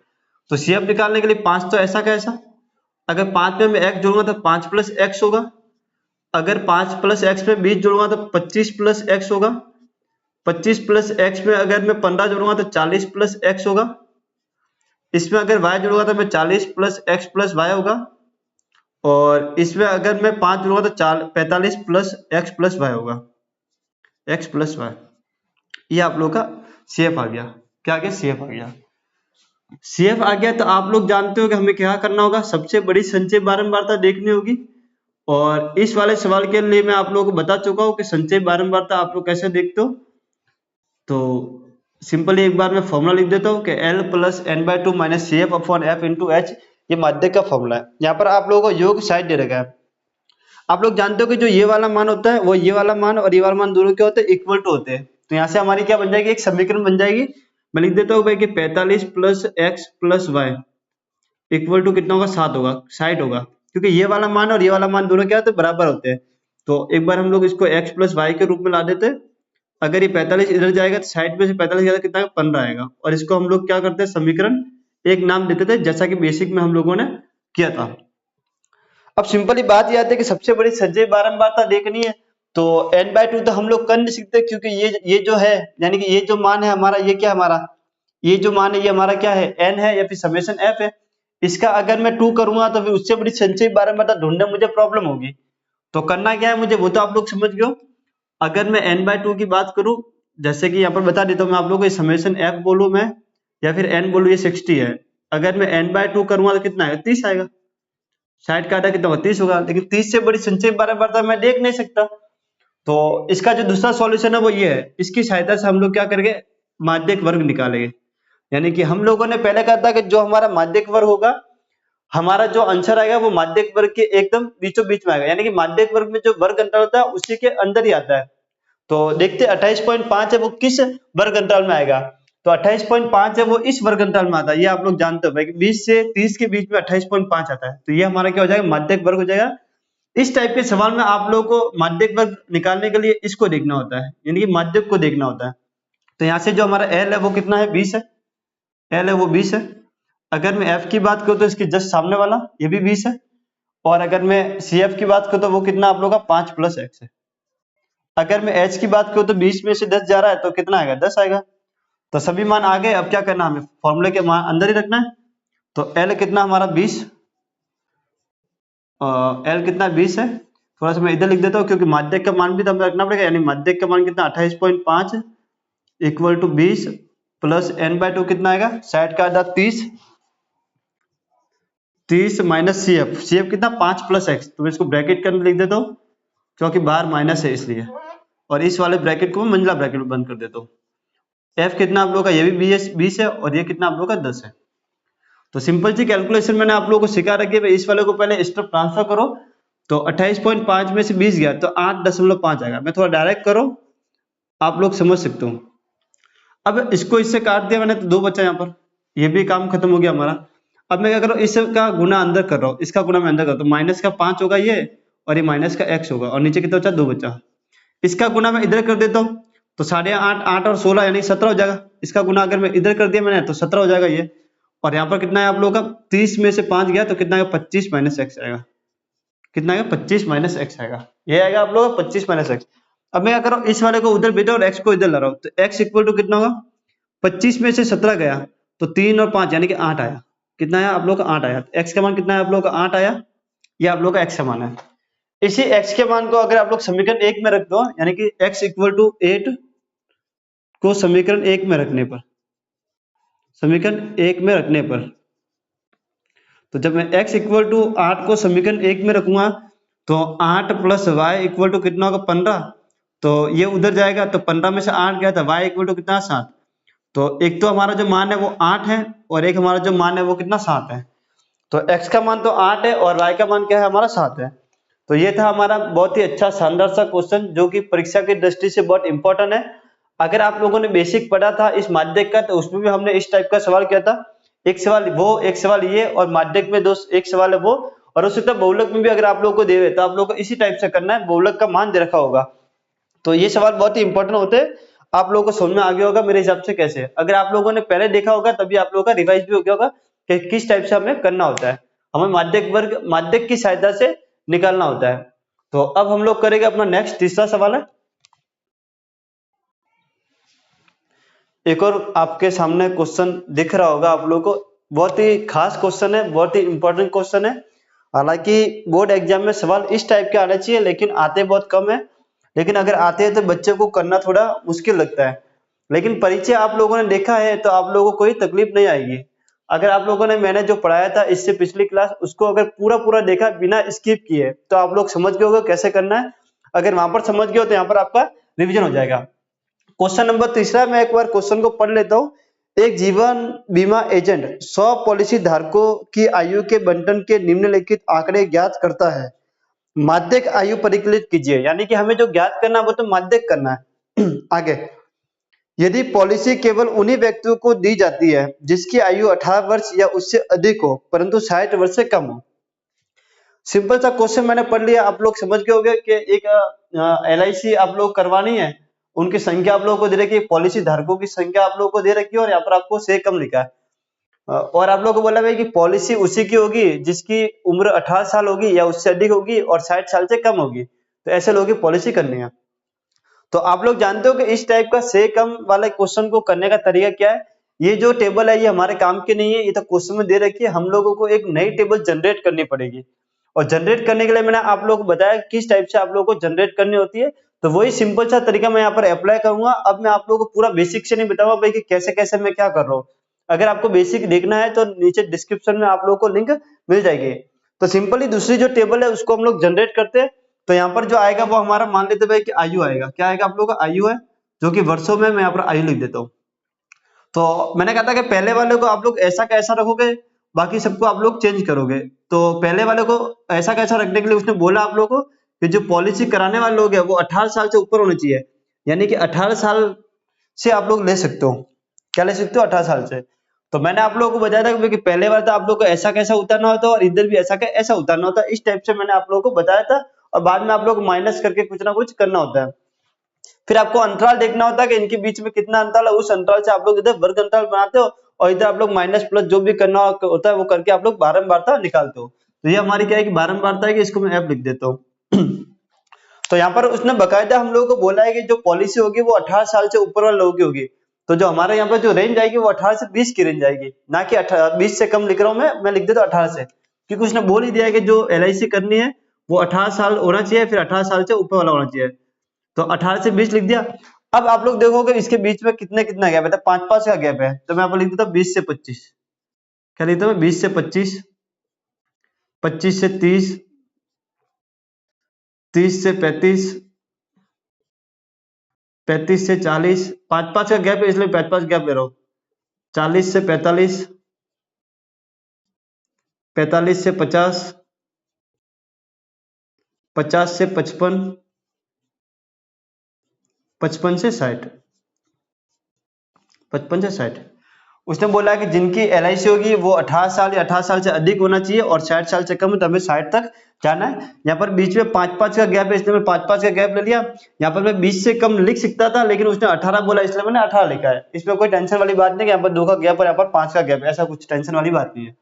तो सीएफ निकालने के लिए 5 तो ऐसा कैसा, अगर 5 में मैं x जोड़ूंगा तो 5 प्लस एक्स होगा। अगर 5 प्लस एक्स में 20 जोड़ूंगा तो 25 प्लस एक्स होगा। 25 प्लस एक्स में अगर मैं 15 जोड़ूंगा तो 40 प्लस एक्स होगा। इसमें अगर y जोड़ूंगा तो मैं 40 प्लस एक्स प्लस वाई होगा। और इसमें अगर मैं 5 जोड़ूंगा तो 45 प्लस एक्स प्लस वाई होगा। एक्स प्लस वाई, ये आप लोग का सीएफ आ गया। क्या आ गया, सीएफ आ गया। सीएफ आ गया तो आप लोग जानते हो कि हमें क्या करना होगा, सबसे बड़ी संचय बारंबारता देखनी होगी। और इस वाले सवाल के लिए मैं आप लोगों को बता चुका हूं कि संचय बारंबारता आप लोग कैसे देखते हो। तो सिंपली एक बार मैं फॉर्मूला लिख देता हूं कि L plus n/2 minus C F upon F into H, ये माध्यक का फॉर्मूला है। यहाँ पर आप लोगों को योग साइड दे रखा है। आप लोग जानते हो कि जो ये वाला मान होता है वो ये वाला मान और ये वाला मान दोनों क्या होते हैं, इक्वल टू होते हैं। तो यहाँ से हमारी क्या बन जाएगी, एक समीकरण बन जाएगी। मैं लिख देता हूँ भाई कि 45 plus X plus Y equal to कितना होगा, 7 होगा, 60 होगा। क्योंकि ये वाला मान और ये वाला मान दोनों क्या होते हैं, बराबर होते हैं। तो एक बार हम लोग इसको x प्लस वाई के रूप में ला देते हैं। अगर ये 45 इधर जाएगा तो 60 में से 45 ज्यादा कितना 15 आएगा। और इसको हम लोग क्या करते हैं, समीकरण एक नाम देते थे जैसा कि बेसिक में हम लोगों ने किया था। अब सिंपली बात यह आती है कि सबसे बड़ी संचय बारंबारता देखनी है तो n/2 तो हम लोग कर नहीं सकते क्योंकि ये जो है यानी कि ये जो मान है हमारा, ये क्या हमारा, ये जो मान है ये हमारा क्या है, n है या फिर समेशन f है। इसका अगर मैं 2 करूंगा तो फिर उससे बड़ी संचय बारंबारता ढूंढने में मुझे प्रॉब्लम होगी। तो करना क्या है मुझे, वो तो आप लोग समझ गए हो। अगर मैं n/2 की बात करूं, जैसे कि यहाँ पर बता देता हूँ मैं आप लोगों को, समेशन f बोलूं मैं या फिर n बोलूं, ये 60 है। अगर मैं n/2 करूंगा तो कितना आएगा, 30 आएगा। 60 का आधा कितना होगा, 30 होगा। लेकिन 30 से बड़ी संचय बारंबारता मैं देख नहीं सकता। तो इसका जो दूसरा सॉल्यूशन है वो ये है, इसकी सहायता से हम लोग क्या करेंगे, माध्यक वर्ग निकालेंगे। यानी कि हम लोगों ने पहले कहा था कि जो हमारा माध्यक वर्ग होगा, हमारा जो आंसर आएगा वो माध्यक वर्ग के एकदम बीचों बीच में आएगा। यानी कि माध्यक वर्ग में जो वर्ग अंतर होता है उसी के अंदर ही आता है। तो देखते 28.5 है वो किस वर्ग अंतराल में आएगा। तो 28.5 है वो इस वर्ग अंतराल में आता है। ये आप लोग जानते हो भाई 20 से 30 के बीच में 28.5 आता है। तो ये हमारा क्या हो जाएगा, माध्यक वर्ग हो जाएगा। इस टाइप के सवाल में आप लोगों को माध्यक वर्ग निकालने के लिए इसको देखना होता है, यानी कि माध्यक को देखना होता है। तो यहाँ से जो हमारा L है वो कितना है, 20 है। L है वो 20 है। अगर मैं F की बात करूँ तो इसके जस्ट सामने वाला ये भी 20 है। और अगर मैं CF की बात करूँ तो वो कितना आप लोगों का 5 प्लस एक्स है। अगर मैं H की बात करूँ तो 20 में से 10 जा रहा है तो कितना आएगा, 10 आएगा। तो सभी मान आ गए। अब क्या करना, हमें फॉर्मूले के मान अंदर ही रखना है। तो L कितना हमारा 20, L कितना 20 है। थोड़ा सा मैं इधर लिख देता हूँ क्योंकि माध्यक का मान भी तो हमें रखना पड़ेगा। यानी माध्यक का मान कितना 28.5 इक्वल टू 20 प्लस n/2 कितना आएगा, 60 का आधा 30 माइनस CF कितना 5 प्लस एक्स। तो मैं इसको ब्रैकेट के अंदर लिख देता हूँ क्योंकि बाहर माइनस है इसलिए। और इस वाले ब्रैकेट को मैं मंझला ब्रैकेट में बंद कर देता हूँ। F कितना आप लोगों का, ये भी 20 है और ये कितना आप लोगों का 10 है। तो सिंपल सी कैलकुलेशन मैंने आप लोगों को सिखा रखी है भाई, इस वाले को पहले स्टेप ट्रांसफर करो तो 28.5 में से 20 गया तो 8.5 आएगा। मैं थोड़ा डायरेक्ट करो, आप लोग समझ सकते हो। अब इसको इससे काट दिया मैंने तो 2 बचा यहाँ पर, ये भी काम खत्म हो गया हमारा। अब मैं क्या कर रहा हूँ, इसका गुना अंदर कर रहा हूँ, इसका गुना मैं अंदर कर रहा हूँ, माइनस का 5 होगा ये और ये माइनस का x होगा और नीचे कितना बचा, 2 बचा। इसका गुना मैं इधर कर देता हूँ तो 8.5 8 और 16 यानी 17 हो जाएगा। इसका गुना अगर मैं इधर कर दिया मैंने तो 17 हो जाएगा ये। और यहाँ पर कितना है आप लोगों का, 30 में से 5 गया तो कितना आएगा, 25 माइनस एक्स आएगा। कितना आएगा, 25 माइनस एक्स आएगा। ये आएगा आप लोगों का 25 माइनस एक्स। अब मैं क्या कर रहा हूँ, इस वाले को उधर भेजा और एक्स को इधर ला रहा हूँ तो एक्स इक्वल टू कितना होगा, 25 में से 17 गया तो 3 और 5 यानी कि 8 आया। कितना आया आप लोग का, 8 आया। एक्स का मान कितना है आप लोग का, 8 आया। ये आप लोग का एक्स का मान है। इसी एक्स के मान को अगर आप लोग समीकरण 1 में रख दो, यानी कि एक्स इक्वल टू 8 को समीकरण 1 में रखने पर, समीकरण 1 में रखने पर, तो जब मैं x इक्वल टू 8 को समीकरण 1 में रखूंगा तो 8 प्लस वाई इक्वल टू कितना होगा, 15। तो ये उधर जाएगा तो 15 में से 8 गया था, y इक्वल टू कितना, 7। तो एक तो हमारा जो मान है वो 8 है और एक हमारा जो मान है वो कितना, 7 है। तो x का मान तो 8 है और y का मान क्या है हमारा, 7 है। तो ये था हमारा बहुत ही अच्छा शानदार सा क्वेश्चन जो कि परीक्षा की दृष्टि से बहुत इंपॉर्टेंट है। अगर आप लोगों ने बेसिक पढ़ा था इस माध्यक का तो उसमें भी हमने इस टाइप का सवाल किया था, एक सवाल वो एक सवाल ये, और माध्यक में दो एक सवाल है वो, और उसी तरह बहुलक में भी अगर आप लोगों को देवे तो आप लोगों को इसी टाइप से करना है, बहुलक का मान दे रखा होगा। तो ये सवाल बहुत ही इंपॉर्टेंट होते हैं, आप लोगों को समझ में आ गया होगा मेरे हिसाब से कैसे। अगर आप लोगों ने पहले देखा होगा तभी आप लोगों का रिवाइज भी हो गया होगा कि किस टाइप से हमें करना होता है, हमें माध्यक वर्ग माध्यक की सहायता से निकालना होता है। तो अब हम लोग करेंगे अपना नेक्स्ट तीसरा सवाल है। एक और आपके सामने क्वेश्चन दिख रहा होगा आप लोगों को, बहुत ही खास क्वेश्चन है, बहुत ही इंपॉर्टेंट क्वेश्चन है। हालांकि बोर्ड एग्जाम में सवाल इस टाइप के आने चाहिए लेकिन आते बहुत कम है, लेकिन अगर आते हैं तो बच्चे को करना थोड़ा मुश्किल लगता है। लेकिन परिचय आप लोगों ने देखा है तो आप लोगों को कोई तकलीफ नहीं आएगी। अगर आप लोगों ने मैंने जो पढ़ाया था इससे पिछली क्लास उसको अगर पूरा पूरा देखा बिना स्किप किए तो आप लोग समझ गए होगे कैसे करना है। अगर वहां पर समझ गए हो तो यहाँ पर आपका रिविजन हो जाएगा। क्वेश्चन नंबर तीसरा, मैं एक बार क्वेश्चन को पढ़ लेता हूँ। एक जीवन बीमा एजेंट 100 पॉलिसी धारकों की आयु के बंटन के निम्नलिखित आंकड़े ज्ञात करता है, माध्यक आयु परिकलित कीजिए। यानी कि हमें जो ज्ञात करना है वो तो माध्यक करना है। आगे, यदि पॉलिसी केवल उन्हीं व्यक्तियों को दी जाती है जिसकी आयु 18 वर्ष या उससे अधिक हो परंतु 60 वर्ष से कम हो। सिंपल सा क्वेश्चन मैंने पढ़ लिया, आप लोग समझ गए होंगे कि एक LIC आप लोग करवानी है, उनकी संख्या आप लोगों को दे रखी है, पॉलिसी धारकों की संख्या आप लोगों को दे रखी है और यहाँ पर आपको से कम लिखा है। और आप लोगों को बोला भाई कि पॉलिसी उसी की होगी जिसकी उम्र 18 साल होगी या उससे अधिक होगी और 60 साल से कम होगी, तो ऐसे लोगों की पॉलिसी करनी है। तो आप लोग जानते हो कि इस टाइप का से कम वाले क्वेश्चन को करने का तरीका क्या है। ये जो टेबल है ये हमारे काम की नहीं है, ये तो क्वेश्चन में दे रखी है, हम लोगों को एक नई टेबल जनरेट करनी पड़ेगी। और जनरेट करने के लिए मैंने आप लोगों को बताया किस टाइप से आप लोगों को जनरेट करनी होती है, तो वही सिंपल सा तरीका मैं यहाँ पर अप्लाई करूंगा। अब मैं आप लोगों को पूरा बेसिक से नहीं बताऊंगा भाई कि कैसे कैसे मैं क्या कर रहा हूँ। अगर आपको बेसिक देखना है तो नीचे डिस्क्रिप्शन में आप लोगों को लिंक मिल जाएगी। तो सिंपली दूसरी जो टेबल है उसको हम लोग जनरेट करते हैं। तो यहाँ पर जो आएगा वो हमारा मान लेते भाई कि आयु आएगा, क्या आएगा आप लोगों का, आयु है, जो कि वर्षों में मैं यहाँ पर आयु लिख देता हूँ। तो मैंने कहा था कि पहले वाले को आप लोग ऐसा कैसा रखोगे, बाकी सबको आप लोग चेंज करोगे। तो पहले वाले को ऐसा कैसा रखने के लिए उसने बोला आप लोगों को कि जो पॉलिसी कराने वाले लोग हैं वो 18 साल से ऊपर होने चाहिए, यानी कि 18 साल से आप लोग ले सकते हो। क्या ले सकते हो, 18 साल से। तो मैंने आप लोगों को बताया था कि पहले बार तो आप लोग को ऐसा कैसा उतारना होता है और इधर भी ऐसा ऐसा उतारना होता है, इस टाइप से मैंने आप लोगों को बताया था। और बाद में आप लोग माइनस करके कुछ ना कुछ करना होता है। फिर आपको अंतराल देखना होता है कि इनके बीच में कितना अंतराल है, उस अंतराल से आप लोग इधर वर्ग अंतराल बनाते हो और इधर आप लोग माइनस प्लस जो भी करना होता है वो करके आप लोग बारंबारता निकालते हो। तो ये हमारी क्या है कि बारंबारता है, कि इसको मैं F लिख देता हूँ। तो यहाँ पर उसने बकायदा हम लोगों को बोला है कि जो पॉलिसी होगी वो 18 साल से ऊपर वाले लोगों की होगी। तो जो हमारे यहाँ पर जो रेंज आएगी वो 18 से 20 की रेंज आएगी, ना कि 20 से कम लिख रहा हूँ मैं लिख देता हूँ 18 से, क्योंकि उसने बोल ही दिया है कि जो LIC करनी है वो 18 साल होना चाहिए, फिर 18 साल से ऊपर वाला होना चाहिए। तो 18 से 20 लिख दिया। अब आप लोग देखोगे इसके बीच में कितने कितना गैप है, तो 5-5 का गैप है, तो मैं यहाँ पर लिख देता हूँ 20 से 25। क्या लिखता हूँ, 20 से 25, 25 से 30, 30 से 35, 35 से 40, 5-5 का गैप है इसलिए 5-5 गैप ले रहा हूँ। 40 से 45, 45 से 50, 50 से 55, 55 से 60, 55 से 60। उसने बोला कि जिनकी LIC होगी वो 18 साल या 18 साल से अधिक होना चाहिए और 60 साल से कम है, तो हमें 60 तक जाना है। यहाँ पर बीच में 5-5 का गैप है, इसलिए मैं 5-5 का गैप ले लिया। यहाँ पर मैं 20 से कम लिख सकता था, लेकिन उसने 18 बोला, इसलिए मैंने 18 लिखा है। इसमें कोई टेंशन वाली बात नहीं कि यहाँ पर 2 का गैप और यहाँ पर 5 का गैप है, ऐसा कुछ टेंशन वाली बात नहीं है।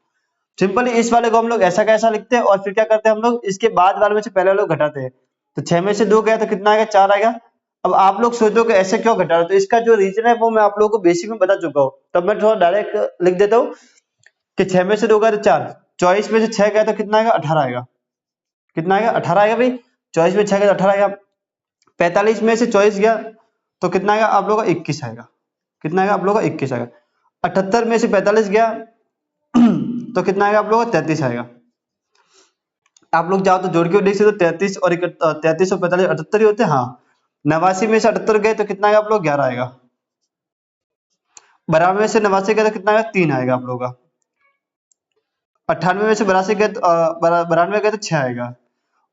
सिंपली इस वाले को हम लोग ऐसा कैसा लिखते हैं और फिर क्या करते हैं हम लोग, इसके बाद वाले में से पहले लोग घटाते हैं। तो 6 में से 2 गया तो कितना आएगा, 4 आएगा। अब आप लोग सोचो कि ऐसे क्यों घटा रहे हो, तो इसका जो रीजन है वो मैं आप लोगों को बेसिक में बता चुका हूँ। तब मैं थोड़ा डायरेक्ट लिख देता हूँ कि 6 में से 2 गया तो 4, 24 में से 6 गया तो कितना आएगा, 18 आएगा। कितना आएगा, 18 आएगा भाई। 24 में 6 गया तो 18 आएगा। 45 में से 24 गया तो कितना आएगा आप लोगों का, 21 आएगा। कितना आएगा आप लोगों का, 21 आएगा। 78 में से 45 गया तो कितना आएगा आप लोगों का, 33 आएगा। आप लोग जाओ तो जोड़ के देख सकते हो, 33 और 45 78 ही होते हैं। हाँ, 89 में से 78 गए तो कितना आएगा आप लोग, 11 आएगा। 92 में से 89 गए तो कितना आएगा, 3 आएगा आप लोगों का। 98 में से 82 गए तो 92 गए तो 6 आएगा।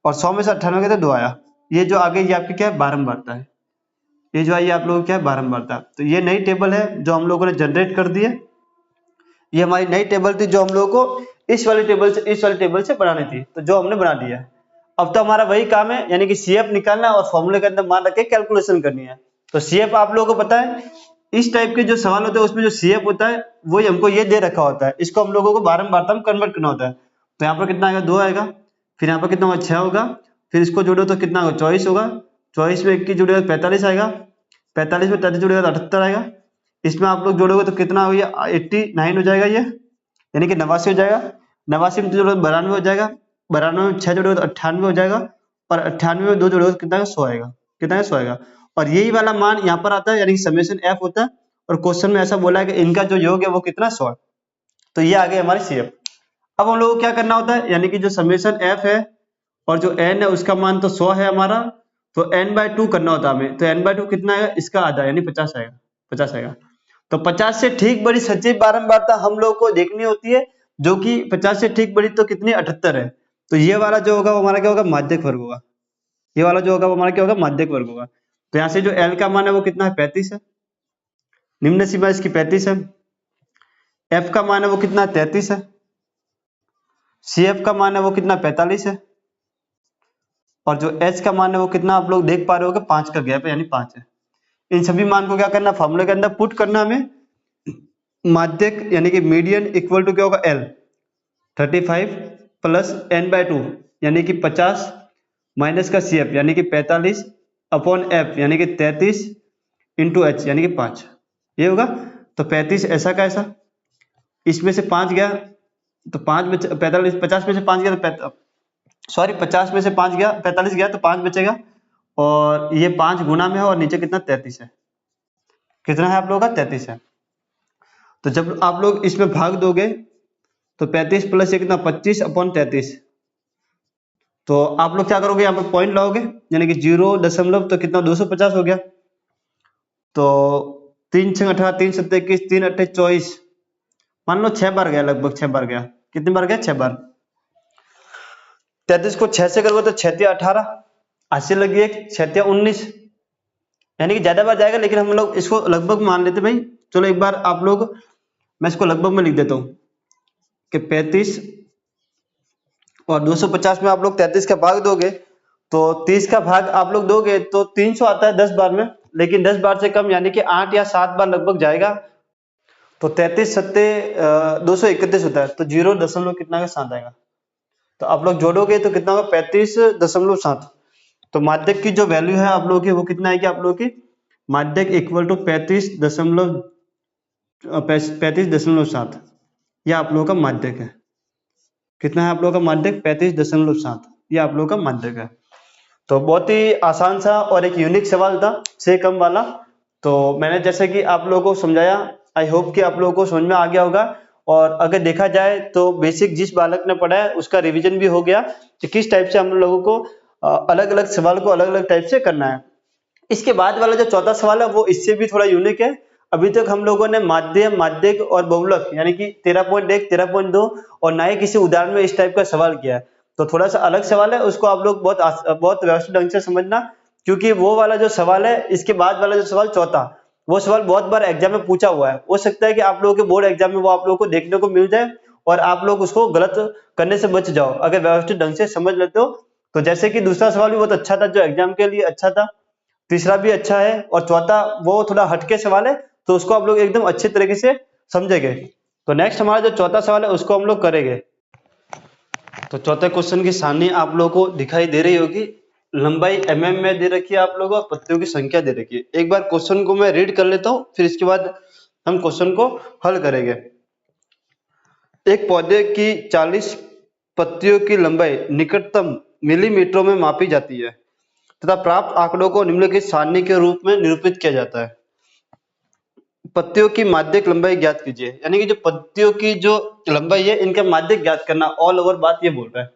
और 100 में से 98 गए तो 2 आया। ये जो आगे ये आपकी क्या है, बारंबारता है। ये जो है ये आप लोगों को क्या है, बारंबारता। तो ये नई टेबल है जो हम लोगों ने जनरेट कर दी है। ये हमारी नई टेबल थी जो हम लोगों को इस वाली टेबल से बनानी थी, तो जो हमने बना दिया है। अब तो हमारा वही काम है, यानी कि CF निकालना और फॉर्मूले के अंदर मान रख के कैलकुलेशन करनी है। तो CF आप लोगों को पता है, इस टाइप के जो सवाल होते हैं उसमें जो CF होता है वही हमको ये दे रखा होता है, इसको हम लोगों को बारंबारता में कन्वर्ट करना होता है। तो यहाँ पर कितना आएगा, 2 आएगा। फिर यहाँ पर कितना होगा, 6 होगा। फिर इसको जोड़ो तो कितना होगा, 24 होगा। 24 में 21 जुड़ेगा तो 45 आएगा। 45 में 33 जुड़ेगा तो 78 आएगा। इसमें आप लोग जोड़ोगे तो कितना हो गया, 89 हो जाएगा, ये यानी कि 89 हो जाएगा। 89 में जोड़ोगे तो 92 हो जाएगा। 92 में 6 जोड़ोगे तो 98 हो जाएगा। और 98 में 2 जोड़ोगे तो कितना आएगा, 100 आएगा। कितना है, 100 आएगा। और यही वाला मान यहाँ पर आता है, यानी कि समेशन F होता है। और क्वेश्चन में ऐसा बोला है कि इनका जो योग है वो कितना, 100 है। तो ये आ गई हमारी CF। अब हम लोगों को क्या करना होता है, यानी कि जो समेशन F है और जो n है उसका मान तो 100 है हमारा, तो n/2 करना होता है हमें। तो n/2 कितना आएगा, इसका आधा यानी 50 आएगा। 50 आएगा। तो 50 से ठीक बड़ी सचिव बारंबारता हम लोग को देखनी होती है, जो कि 50 से ठीक बड़ी तो कितनी, 78 है। तो ये वाला जो होगा वो हमारा क्या होगा, माध्यक वर्ग होगा। ये वाला जो होगा वो हमारा क्या होगा, माध्यक वर्ग होगा। तो यहाँ से जो L का मान है वो कितना है, 35 है। निम्न सीमा इसकी 35 है। F का मान है वो कितना, 33 है। CF का मान है वो कितना, 45 है। और जो H का मान है वो कितना, आप लोग देख पा रहे हो कि 5 का गैप है, यानी 5 है। इन सभी मान को क्या करना, फॉर्मूले के अंदर पुट करना हमें। माध्यक यानी कि मीडियन इक्वल टू क्या होगा, L 35 प्लस n/2 यानी कि 50 माइनस का CF यानी कि 45 अपॉन F यानी कि 33 इंटू H यानी कि 5, ये होगा। तो 35 ऐसा का ऐसा, इसमें से 5 गया तो 5 बचे, 45 50 में से 5 गया तो 50 में से 5 गया, 45 गया तो 5 बचेगा। और ये 5 गुना में है और नीचे कितना, 33 है। कितना है आप लोगों का, 33 है। तो जब आप लोग इसमें भाग दोगे तो 35 प्लस ये कितना, 25 अपॉन 33। तो आप लोग क्या करोगे, यहाँ पर पॉइंट लाओगे, यानी कि 0 तो कितना, 250 हो गया। तो 3 6 18 3 7 21 3 8 24, मान लो 6 बार गया, लगभग 6 बार गया। कितनी बार गया, 6 बार। 33 को 6 से करोगे तो 6 18, 80 लगी 1 6 19, यानी कि ज्यादा बार जाएगा, लेकिन हम लोग इसको लगभग मान लेते भाई। चलो एक बार आप लोग, मैं इसको लगभग में लिख देता हूँ कि 35 और 250 में आप लोग 33 का भाग दोगे तो 30 का भाग आप लोग दोगे तो 300 आता है 10 बार में, लेकिन 10 बार से कम यानी कि 8 या 7 बार लगभग जाएगा। तो 33 सत्ते 231 होता है, तो 0 दशमलव कितना का 7 आएगा। तो आप लोग जोड़ोगे तो कितना होगा, 35.7। तो माध्यक की जो वैल्यू है आप लोगों की वो कितना आएगी, आप लोगों की माध्यक इक्वल टू 35.7। यह आप लोगों का माध्यक है। कितना है आप लोगों का माध्यक, 35.7। ये आप लोगों का माध्यक है। तो बहुत ही आसान सा और एक यूनिक सवाल था, से कम वाला। तो मैंने जैसे कि आप लोगों को समझाया, आई होप कि आप लोगों को समझ में आ गया होगा। और अगर देखा जाए तो बेसिक जिस बालक ने पढ़ा है उसका रिवीजन भी हो गया कि किस टाइप से हम लोगों को अलग अलग सवाल को अलग अलग टाइप से करना है। इसके बाद वाला जो चौथा सवाल है वो इससे भी थोड़ा यूनिक है। अभी तक हम लोगों ने माध्य, माध्यक और बहुलक यानी कि 13.1, 13.2 और ना ही किसी उदाहरण में इस टाइप का सवाल किया है। तो थोड़ा सा अलग सवाल है, उसको आप लोग बहुत व्यवस्थित ढंग से समझना, क्योंकि वो वाला जो सवाल है, इसके बाद वाला जो सवाल चौथा, वो सवाल बहुत बार एग्जाम में पूछा हुआ है। हो सकता है कि आप लोगों के बोर्ड एग्जाम में वो आप लोगों को देखने को मिल जाए और आप लोग उसको गलत करने से बच जाओ अगर व्यवस्थित ढंग से समझ लेते हो। तो जैसे कि दूसरा सवाल भी बहुत अच्छा था, जो एग्जाम के लिए अच्छा था, तीसरा भी अच्छा है और चौथा वो थोड़ा हटके सवाल है, तो उसको आप लोग एकदम अच्छे तरीके से समझेंगे। तो नेक्स्ट हमारा जो चौथा सवाल है उसको हम लोग करेंगे। तो चौथे क्वेश्चन की सारणी आप लोगों को दिखाई दे रही होगी। लंबाई mm में दे रखी है आप लोगों को, पत्तियों की संख्या दे रखी है। एक बार क्वेश्चन को मैं रीड कर लेता हूँ, फिर इसके बाद हम क्वेश्चन को हल करेंगे। एक पौधे की 40 पत्तियों की लंबाई निकटतम मिलीमीटरों में मापी जाती है तथा प्राप्त आंकड़ों को निम्नलिखित सारणी के रूप में निरूपित किया जाता है। पत्तियों की माध्यक लंबाई ज्ञात कीजिए, यानी कि जो पत्तियों की जो लंबाई है, इनका माध्यक ज्ञात करना, ऑल ओवर बात ये बोल रहा है।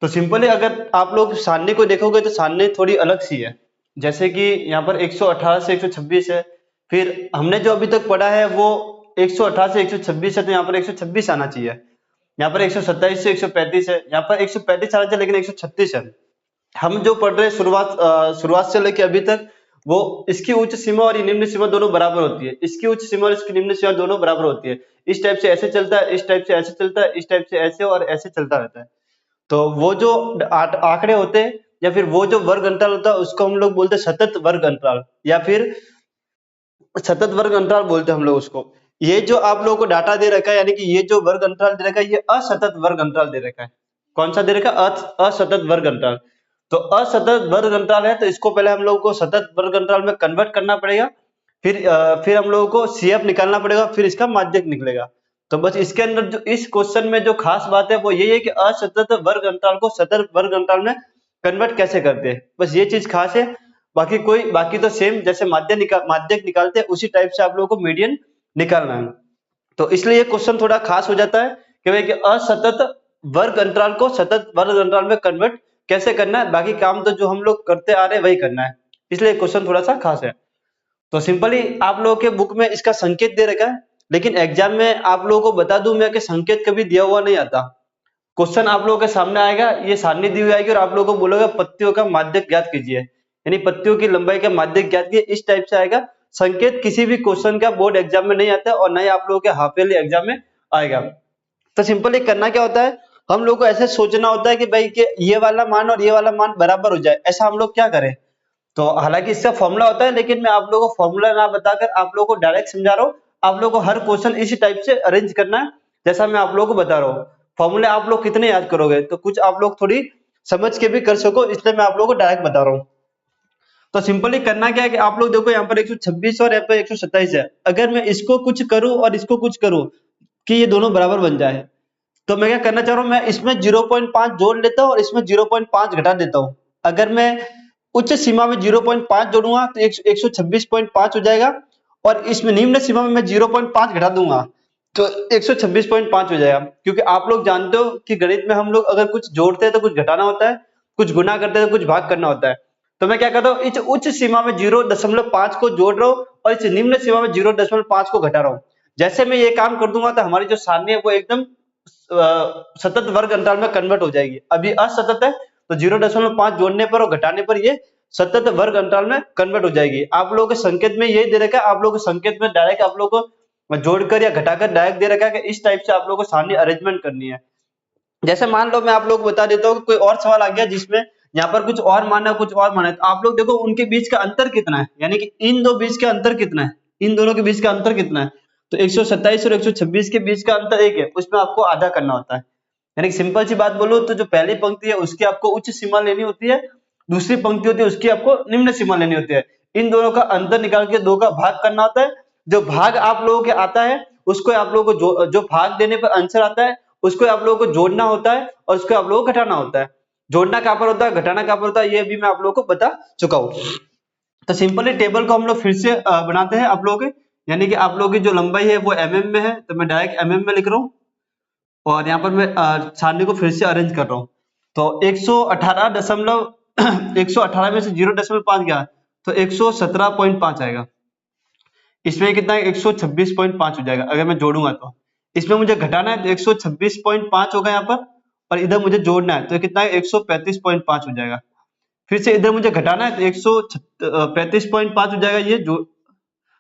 तो सिंपली अगर आप लोग सारणी को देखोगे तो सारणी थोड़ी अलग सी है। जैसे कि यहाँ पर 118 से 126 है, फिर हमने जो अभी तक पढ़ा है वो 118 से 126 है, तो यहाँ पर 126 आना चाहिए। यहाँ पर 127 से 135 है, यहाँ पर 135 आना चाहिए लेकिन 136 है। हम जो पढ़ रहे हैं शुरुआत से लेकर अभी तक, वो इसकी उच्च सीमा और ये निम्न सीमा दोनों बराबर होती है। इसकी उच्च सीमा और इसकी निम्न सीमा दोनों बराबर होती है। इस टाइप से ऐसे चलता है, इस टाइप से ऐसे चलता है, इस टाइप से ऐसे और ऐसे चलता रहता है। तो वो जो आंकड़े होते हैं या फिर वो जो वर्ग अंतराल होता है, उसको हम लोग बोलते हैं सतत वर्ग अंतराल, या फिर सतत वर्ग अंतराल बोलते हैं हम लोग उसको। ये जो आप लोगों को डाटा दे रखा है, यानी कि ये जो वर्ग अंतराल दे रखा है, ये असतत वर्ग अंतराल दे रखा है। कौन सा दे रखा है? असतत वर्ग अंतराल। तो असतत वर्ग अंतराल है, तो इसको पहले हम लोगों को सतत वर्ग अंतराल में कन्वर्ट करना पड़ेगा, फिर हम लोगों को CF निकालना पड़ेगा, फिर इसका माध्यक निकलेगा। तो बस इसके अंदर जो इस क्वेश्चन में जो खास बात है वो यही है कि असतत वर्ग अंतराल को सतत वर्ग अंतराल में कन्वर्ट कैसे करते हैं, बस ये चीज खास है। बाकी तो सेम, जैसे माध्यक निकालते हैं उसी टाइप से आप लोगों को मीडियन निकालना है। तो इसलिए ये क्वेश्चन थोड़ा खास हो जाता है कि भाई कि असतत वर्ग अंतराल को सतत वर्ग अंतराल में कन्वर्ट कैसे करना है, बाकी काम तो जो हम लोग करते आ रहे हैं वही करना है, इसलिए क्वेश्चन थोड़ा सा खास है। तो सिंपली आप लोगों के बुक में इसका संकेत दे रखा है, लेकिन एग्जाम में आप लोगों को बता दूं मैं कि संकेत कभी दिया हुआ नहीं आता। क्वेश्चन आप लोगों के सामने आएगा, ये सारणी दी हुई आएगी और आप लोगों को बोलोगे पत्तियों का माध्यक ज्ञात कीजिए, यानी पत्तियों की लंबाई का माध्यक ज्ञात कीजिए, इस टाइप से आएगा। संकेत किसी भी क्वेश्चन का बोर्ड एग्जाम में नहीं आता और न ही आप लोगों के हाफ ईयरली एग्जाम में आएगा। तो सिंपली करना क्या होता है, हम लोग को ऐसे सोचना होता है कि भाई कि ये वाला मान और ये वाला मान बराबर हो जाए, ऐसा हम लोग क्या करें। तो हालांकि इसका फॉर्मूला होता है, लेकिन मैं आप लोगों को फॉर्मूला ना बताकर आप लोगों को डायरेक्ट समझा रहा हूँ। आप लोगों को हर क्वेश्चन इसी टाइप से अरेंज करना है जैसा मैं आप लोगों को बता रहा हूँ। फॉर्मूले आप लोग कितने याद करोगे, तो कुछ आप लोग थोड़ी समझ के भी कर सको, इसलिए मैं आप लोगों को डायरेक्ट बता रहा हूँ। तो सिंपली करना क्या है कि आप लोग देखो यहाँ पर 126 और यहाँ पर 127 है। अगर मैं इसको कुछ करूं और इसको कुछ करूं कि ये दोनों बराबर बन जाए, तो मैं क्या करना चाह रहा हूं, मैं इसमें 0.5 जोड़ लेता हूं और इसमें 0.5 घटा देता हूं। अगर मैं उच्च सीमा में 0.5 जोड़ूंगा तो 126.5 हो जाएगा, और इसमें निम्न सीमा में मैं 0.5 घटा दूंगा तो 126.5 हो जाएगा। क्योंकि आप लोग जानते हो कि गणित में हम लोग अगर कुछ जोड़ते हैं तो कुछ घटाना होता है, कुछ गुना करते हैं तो कुछ भाग करना होता है। तो मैं क्या करता हूँ, इस उच्च सीमा में 0.5 को जोड़ रहा हूँ और इस निम्न सीमा में 0.5 को घटा रहा हूँ। जैसे मैं ये काम कर दूंगा तो हमारी जो सारणी है वो एकदम सतत वर्ग अंतराल में कन्वर्ट हो जाएगी। अभी असतत है तो 0.5 जोड़ने पर और घटाने पर ये सतत वर्ग अंतराल में कन्वर्ट हो जाएगी। आप लोगों के संकेत में यही दे रखा है, आप लोगों के संकेत में डायरेक्ट आप लोगों को जोड़कर या घटाकर डायरेक्ट दे रखा है कि इस टाइप से आप लोगों को सारणी अरेंजमेंट करनी है। जैसे मान लो मैं आप लोगों को बता देता हूँ, कोई और सवाल आ गया जिसमें यहाँ पर कुछ और माना कुछ और माना है, तो आप लोग देखो उनके बीच का अंतर कितना है, यानी कि इन दो बीच का अंतर कितना है, इन दोनों के बीच का अंतर कितना है। तो 127 और 126 के बीच का अंतर 1 है, उसमें आपको आधा करना होता है। यानी कि सिंपल सी बात बोलो तो जो पहली पंक्ति है उसकी आपको उच्च सीमा लेनी होती है, दूसरी पंक्ति होती है उसकी आपको निम्न सीमा लेनी होती है। इन दोनों का अंतर निकाल के 2 का भाग करना होता है। जो भाग आप लोगों के आता है उसको आप लोगों को जो भाग देने पर आंसर आता है उसको आप लोगों को जोड़ना होता है और उसको आप लोगों को घटाना होता है। जोड़ना कहां पर होता है, घटाना कहां पर होता है, ये भी मैं आप लोगों को बता चुका हूं। तो सिंपली टेबल को हम लोग फिर से बनाते हैं आप लोगों के, यानी कि आप लोगों की जो लंबाई है वो mm में है, तो मैं डायरेक्ट mm में लिख रहा हूँ और यहाँ पर मैं सारणी को फिर से अरेंज कर रहा हूँ। तो 118 में से 0.5 गया तो 117.5 आएगा। इसमें कितना है 126.5 हो जाएगा अगर मैं जोड़ूंगा तो। इसमें मुझे घटाना है तो 126.5 होगा यहाँ पर, और इधर मुझे जोड़ना है तो कितना है 135.5 हो जाएगा। फिर से इधर मुझे घटाना है तो 135.5 हो जाएगा ये जो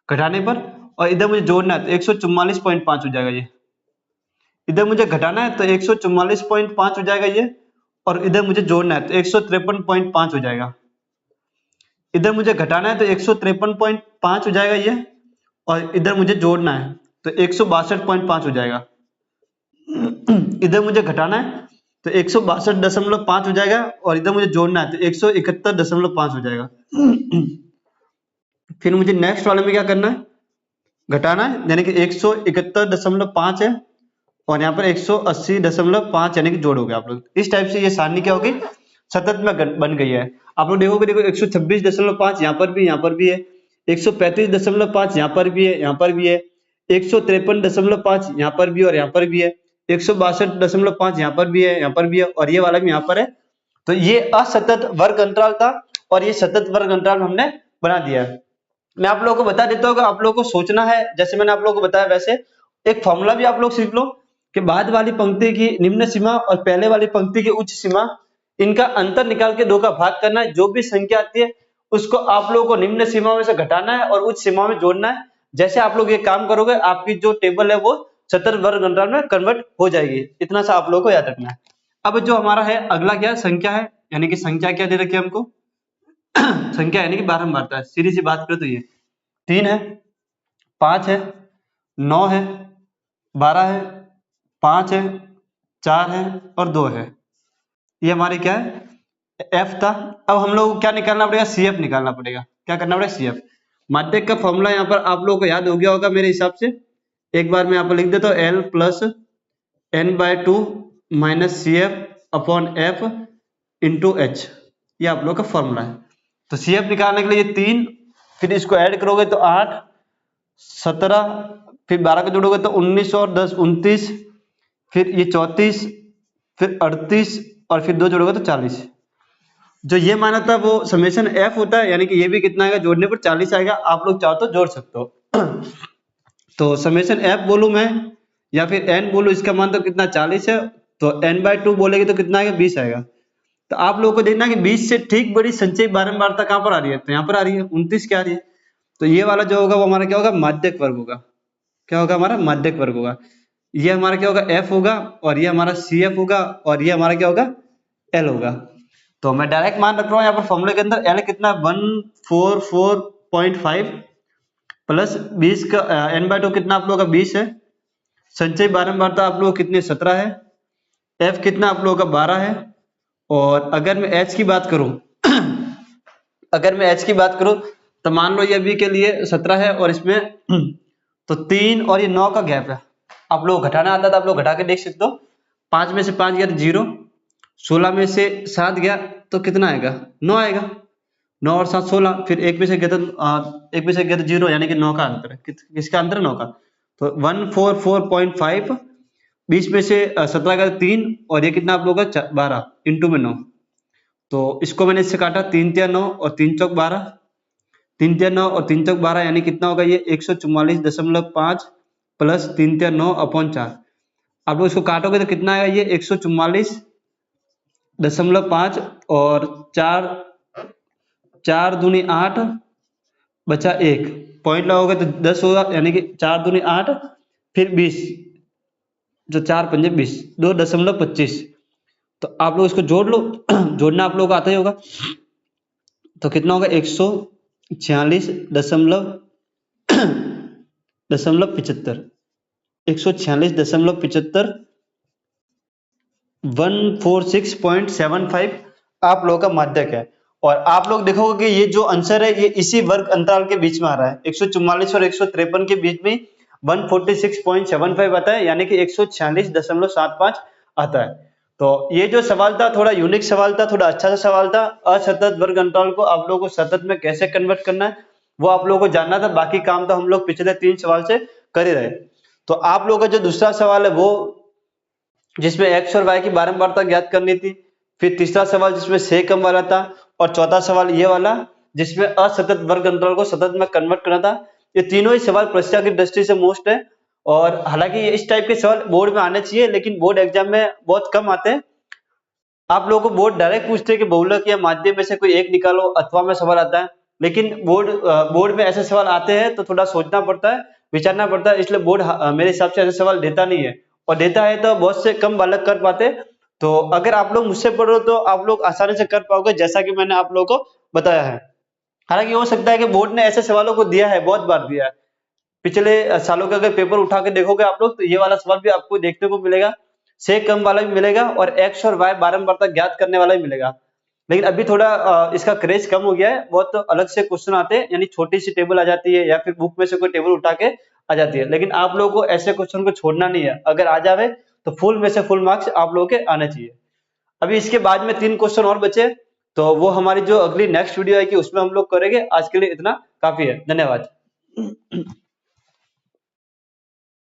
घटाने पर, और इधर मुझे जोड़ना है तो 144.5 हो जाएगा ये। इधर मुझे घटाना है तो 144.5 हो जाएगा ये, और इधर मुझे जोड़ना है तो 153.5 हो जाएगा। इधर मुझे घटाना है तो 153.5 हो जाएगा ये, और इधर मुझे जोड़ना है तो 162.5 हो जाएगा। इधर मुझे घटाना है तो 162.5 हो जाएगा, और इधर मुझे जोड़ना है तो 171.5 हो जाएगा। फिर मुझे नेक्स्ट वाले में क्या करना है, घटाना है, यानी कि 171.5 है, और यहाँ पर 180.5 यानी कि जोड़ोगे आप लोग। इस टाइप से ये सारणी क्या होगी, सतत में बन गई है। आप लोग देखोगे, देखो 126.5 यहाँ पर भी है, 135.5 यहाँ पर भी है, यहाँ पर भी है, 153.5 यहाँ पर भी और यहाँ पर भी है, 162.5 यहाँ पर भी है, यहाँ पर भी है, और ये वाला भी यहाँ पर है। तो ये असतत वर्ग अंतराल था, और ये सतत वर्ग अंतराल हमने बना दिया है। मैं आप लोगों को बता देता हूँ, आप लोगों को सोचना है जैसे मैंने आप लोगों को बताया वैसे। एक फॉर्मूला भी आप लोग सीख लो कि बाद वाली पंक्ति की निम्न सीमा और पहले वाली पंक्ति की उच्च सीमा, इनका अंतर निकाल के 2 का भाग करना है। जो भी संख्या आती है उसको आप लोगों को निम्न सीमा में से घटाना है और उच्च सीमा में जोड़ना है। जैसे आप लोग ये काम करोगे, आपकी जो टेबल है वो सतत वर्ग अंतराल में कन्वर्ट हो जाएगी। इतना सा आप लोगों को याद रखना है। अब जो हमारा है अगला क्या संख्या है, यानी कि संख्या क्या दे रखी है हमको संख्या यानी कि बारंबारता है। सीधी सी बात करें तो ये 3 है, 5 है, 9 है, 12 है, 5 है, 4 है और 2 है। ये हमारी क्या है, एफ था। अब हम लोग क्या निकालना पड़ेगा, सीएफ निकालना पड़ेगा। क्या करना पड़ेगा, सीएफ। माध्यक का फॉर्मूला यहाँ पर आप लोगों को याद हो गया होगा मेरे हिसाब से। एक बार मैं यहाँ पर लिख देता हूँ, L plus n/2 minus CF upon F into H. ये आप लोग का फॉर्मूला है। तो CF निकालने के लिए 3, फिर इसको ऐड करोगे तो 8, 17, फिर 12 को जोड़ोगे तो 19 और 10 29, फिर ये 34, फिर 38 और फिर 2 जोड़ोगे तो 40। जो ये माना था वो समेशन एफ होता है, यानी कि ये भी कितना आएगा, जोड़ने पर 40 आएगा। आप लोग चाहो तो जोड़ सकते हो। तो समेशन एफ बोलूं मैं या फिर एन बोलूं, इसका मान तो कितना 40 है, तो n/2 बोलेगे तो कितना आएगा, 20 आएगा। तो आप लोगों को देखना कि 20 से ठीक बड़ी संचयी बारंबारता कहां पर आ रही है, तो यहाँ पर आ रही है 29 क्या आ रही है। तो ये वाला जो होगा वो हमारा क्या होगा, माध्यक वर्ग होगा। क्या होगा, हमारा माध्यक वर्ग होगा। ये हमारा क्या होगा, एफ होगा, और ये हमारा CF होगा, और ये हमारा क्या होगा, एल होगा। तो मैं डायरेक्ट मान रख रहा हूँ यहाँ पर फॉर्मूले के अंदर, एल कितना 144.5 प्लस 20 का n/2 कितना आप लोगों का 20 है। संचयी बारंबारता आप लोग कितनी 17 है। एफ कितना आप लोगों का 12 है। और अगर मैं एच की बात करूं अगर मैं एच की बात करूं तो मान लो ये अभी के लिए 17 है, और इसमें तो 3 और ये 9 का गैप है। आप लोग घटाना आता था, आप लोग घटा के देख सकते हो। 5 में से 5 गया तो 0, 16 में से 7 गया तो कितना आएगा, 9 आएगा। 9 और 7 16, फिर 1 में से गया तो 0, यानी कि 9 का अंतर है। किसका अंतर है, 9 का। तो 144.5, 20 में से 17 का 3, और ये कितना आप लोगों का 12 इंटू में 9। तो इसको मैंने इससे काटा, 3 तिया 9 और 3 चौक 12, 3 तिया 9 और 3 चौक 12, यानी कितना होगा ये 144.5 प्लस 3 तिया 9 अपॉन 4। आप लोग इसको काटोगे तो कितना आएगा, ये 144.5 और 4 दूनी 8 बचा 1 पॉइंट लगाओगे तो 10 होगा, यानी कि 4 दूनी 8 फिर 20, जो 4 पंजे 20, 2.25। तो आप लोग इसको जोड़ लो जोड़ना आप लोगों को आता ही होगा। तो कितना होगा, 146.75 146.75 146.75 आप लोगों का माध्यक है। और आप लोग देखोगे कि ये जो आंसर है ये इसी वर्ग अंतराल के बीच में आ रहा है। 144 और 153 के बीच में 146.75 आता है, यानी कि 146.75 आता है। तो ये जो सवाल था थोड़ा यूनिक सवाल था, थोड़ा अच्छा सा सवाल था। असतत वर्ग अंतराल को आप लोगों को सतत में कैसे कन्वर्ट करना है वो आप लोगों को जानना था। बाकी काम तो हम लोग पिछले 3 सवाल से कर ही रहे। तो आप लोगों का जो दूसरा सवाल है वो जिसमें x और y की बारंबारता ज्ञात करनी थी, फिर तीसरा सवाल जिसमें से कम वाला था, और चौथा सवाल ये वाला जिसमें असतत वर्ग अंतराल को सतत में कन्वर्ट करना था। ये तीनों ही सवाल परीक्षा की दृष्टि से मोस्ट है। और हालांकि इस टाइप के सवाल बोर्ड में आने चाहिए, लेकिन बोर्ड एग्जाम में बहुत कम आते हैं। आप लोगों को बोर्ड डायरेक्ट पूछते हैं कि बहुलक या माध्यम में से कोई एक निकालो, अथवा में सवाल आता है। लेकिन बोर्ड में ऐसे सवाल आते हैं तो थोड़ा सोचना पड़ता है, विचारना पड़ता है, इसलिए बोर्ड मेरे हिसाब से ऐसे सवाल देता नहीं है, और देता है तो बहुत से कम बालक कर पाते। तो अगर आप लोग मुझसे पढ़ो तो आप लोग आसानी से कर पाओगे, जैसा कि मैंने आप लोगों को बताया है। हालांकि हो सकता है कि बोर्ड ने ऐसे सवालों को दिया है, बहुत बार दिया है। पिछले सालों के अगर पेपर उठा के देखोगे आप लोग, तो ये वाला सवाल भी आपको देखने को मिलेगा, से कम वाला भी मिलेगा, और एक्स और वाई बारंबारता ज्ञात करने वाला भी मिलेगा। लेकिन अभी थोड़ा इसका क्रेज कम हो गया है, बहुत तो अलग से क्वेश्चन आते हैं, यानी छोटी सी टेबल आ जाती है या फिर बुक में से कोई टेबल उठा के आ जाती है। लेकिन आप लोगों को ऐसे क्वेश्चन को छोड़ना नहीं है, अगर आ जावे तो फुल में से फुल मार्क्स आप लोगों के आने चाहिए। अभी इसके बाद में 3 क्वेश्चन और बचे, तो वो हमारी जो अगली नेक्स्ट वीडियो आएगी उसमें हम लोग करेंगे। आज के लिए इतना काफी है, धन्यवाद।